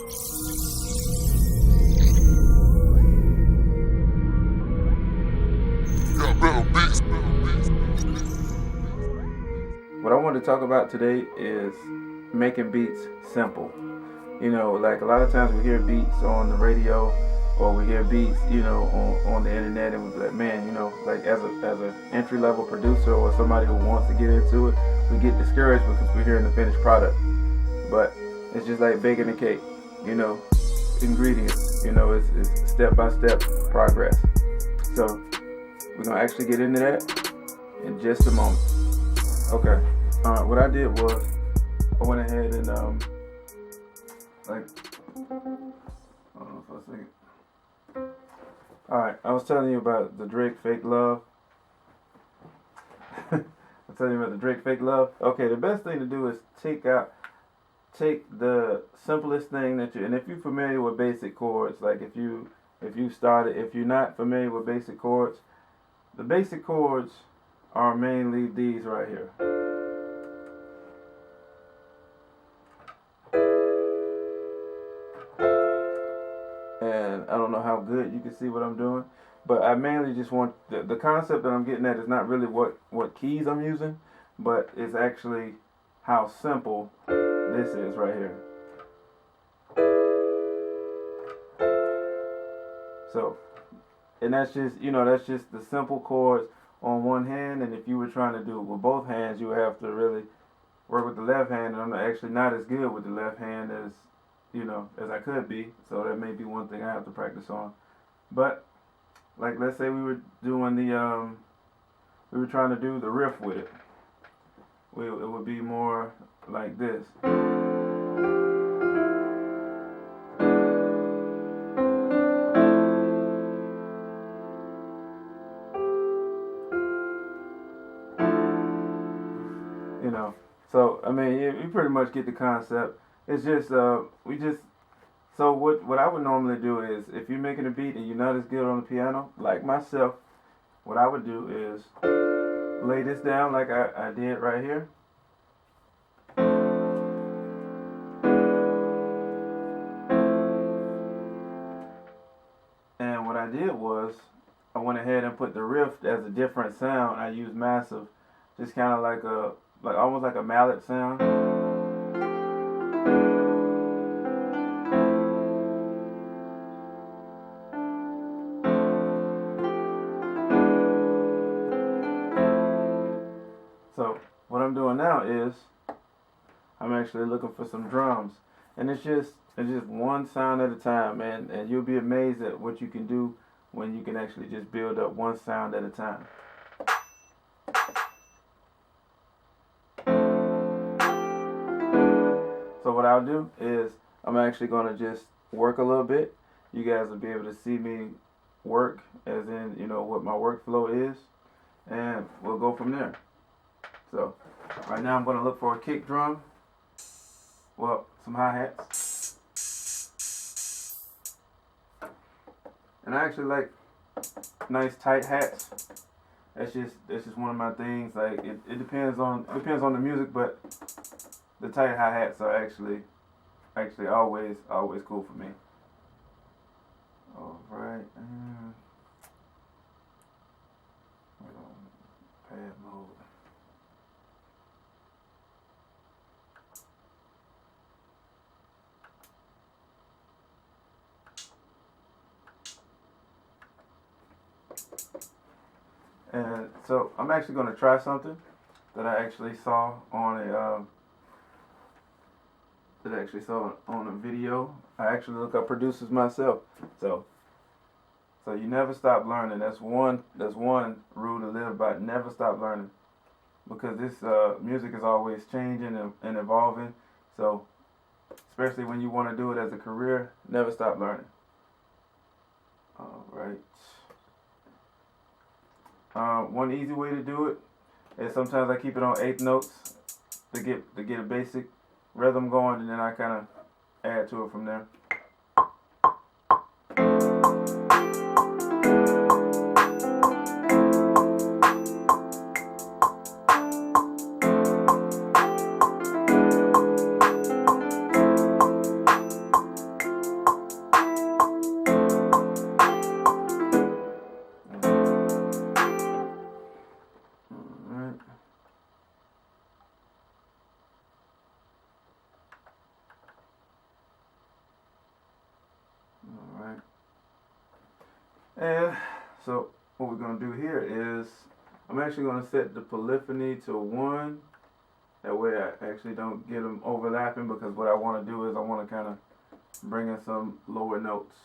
What I want to talk about today is making beats simple. You know, like a lot of times we hear beats on the radio or we hear beats, on the internet, and we're like, man, like as a entry level producer or somebody who wants to get into it, we get discouraged because we're hearing the finished product. But it's just like baking a cake, you know, ingredients, it's step by step progress. So we're gonna actually get into that in just a moment. Okay. What I did was I went ahead and like, hold on for a second. All right, I was telling you about the Drake Fake Love. I'm telling you about the Drake Fake Love. Okay, the best thing to do is take the simplest thing and if you're familiar with basic chords, like if you're not familiar with basic chords, the basic chords are mainly these right here. And I don't know how good you can see what I'm doing, but I mainly just want the concept that I'm getting at is not really what keys I'm using, but it's actually how simple this is right here. So, and that's just the simple chords on one hand, and if you were trying to do it with both hands, you would have to really work with the left hand, and I'm actually not as good with the left hand as I could be, so that may be one thing I have to practice on. But like, let's say we were doing we were trying to do the riff with it. It would be more like this. So I mean, you pretty much get the concept. It's just so what I would normally do is, if you're making a beat and you're not as good on the piano, like myself, what I would do is lay this down like I did right here. And what I did was I went ahead and put the riff as a different sound. I used massive, just kind of like almost like a mallet sound. So what I'm doing now is I'm actually looking for some drums, and it's just one sound at a time, man, and you'll be amazed at what you can do when you can actually just build up one sound at a time. So what I'll do is I'm actually going to just work a little bit. You guys will be able to see me work, as in, what my workflow is, and we'll go from there. So right now I'm going to look for a kick drum, well, some hi-hats, and I actually like nice tight hats. That's just one of my things. Like it depends on the music, but the tight hi-hats are actually always cool for me. All right. Hold on. Pad mode. And so I'm actually going to try something that I actually saw on a video. I actually look up producers myself. So you never stop learning. That's one rule to live by. Never stop learning, because this music is always changing and evolving. So especially when you want to do it as a career, never stop learning. All right. One easy way to do it is sometimes I keep it on eighth notes to get a basic rhythm going, and then I kind of add to it from there. And so what we're going to do here is I'm actually going to set the polyphony to 1. That way I actually don't get them overlapping, because what I want to do is I want to kind of bring in some lower notes.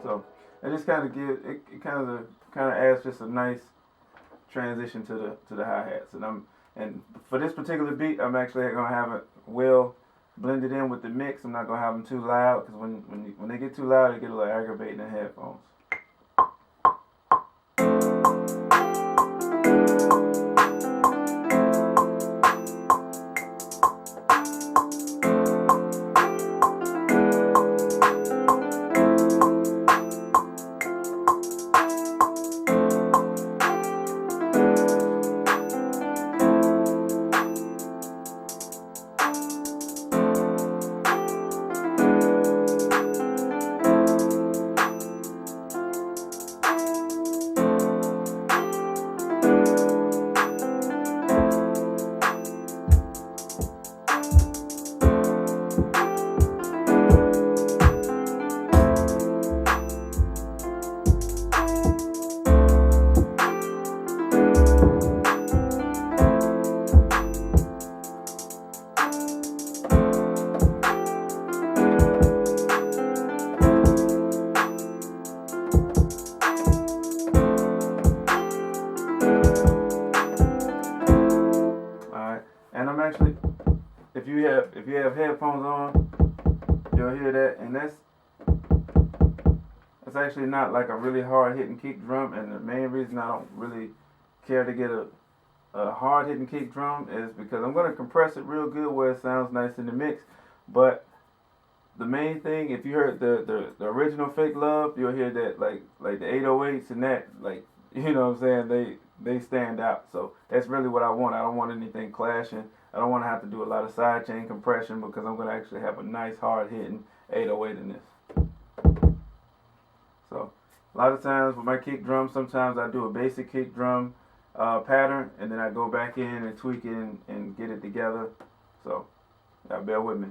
So it just kind of gives it kind of adds just a nice transition to the hi-hats. And for this particular beat, I'm actually gonna have it well blended in with the mix. I'm not gonna have them too loud, because when they get too loud, they get a little aggravating in headphones. And I'm actually, if you have headphones on, you'll hear that, and that's actually not like a really hard hitting kick drum. And the main reason I don't really care to get a hard hitting kick drum is because I'm going to compress it real good where it sounds nice in the mix. But the main thing, if you heard the original Fake Love, you'll hear that like the 808s and that, like, you know what I'm saying, they stand out. So that's really what I want. I don't want anything clashing. I don't want to have to do a lot of sidechain compression, because I'm going to actually have a nice hard hitting 808 in this. So a lot of times with my kick drum, sometimes I do a basic kick drum pattern, and then I go back in and tweak it and get it together. So y'all bear with me.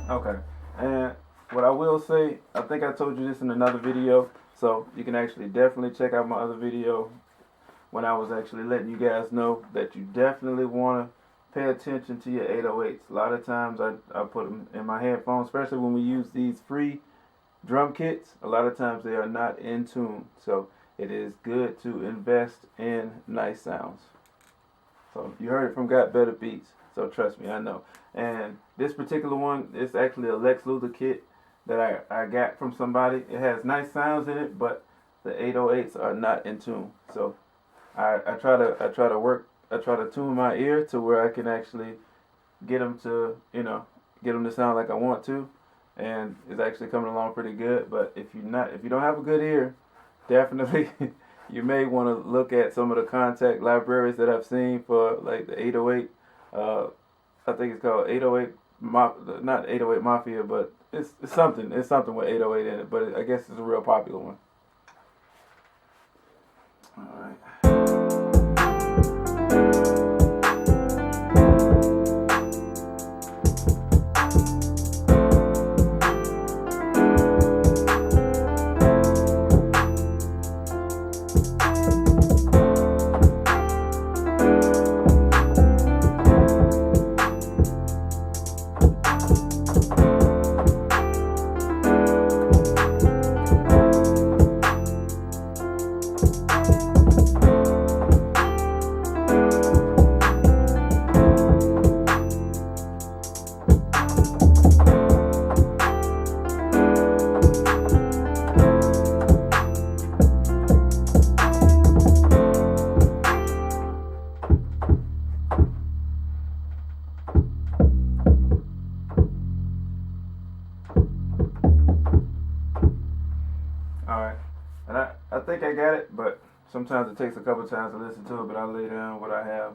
Okay, and what I will say, I think I told you this in another video, so you can actually definitely check out my other video when I was actually letting you guys know that you definitely want to pay attention to your 808s. A lot of times I put them in my headphones, especially when we use these free drum kits. A lot of times they are not in tune, so it is good to invest in nice sounds. So you heard it from Got Better Beats, so trust me, I know. And this particular one is actually a Lex Luthor kit that I got from somebody. It has nice sounds in it, but the 808s are not in tune. So I try to tune my ear to where I can actually get them to, get them to sound like I want to, and it's actually coming along pretty good. But if you don't have a good ear, definitely you may want to look at some of the contact libraries that I've seen for like the 808. I think it's called 808, not 808 Mafia, but it's something with 808 in it. But I guess it's a real popular one. All right. Alright, and I think I got it, but sometimes it takes a couple times to listen to it, but I'll lay down what I have.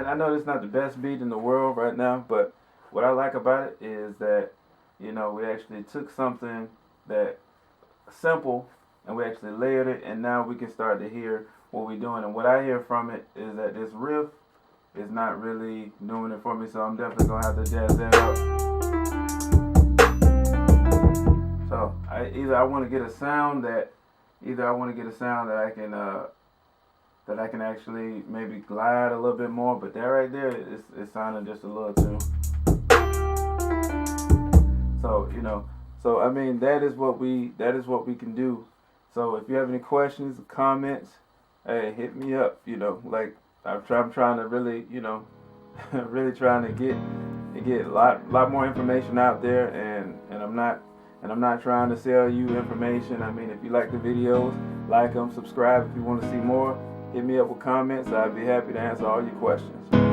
I know it's not the best beat in the world right now, but what I like about it is that, we actually took something that simple and we actually layered it, and now we can start to hear what we're doing. And what I hear from it is that this riff is not really doing it for me, so I'm definitely gonna have to jazz that up. So I want to get a sound that I can actually maybe glide a little bit more, but that right there is sounding just a little too. So So I mean, that is what we can do. So if you have any questions, comments, hey, hit me up. Like I'm trying to really, really trying to get a lot more information out there, and I'm not trying to sell you information. I mean, if you like the videos, like them, subscribe if you want to see more. Hit me up with comments. I'd be happy to answer all your questions.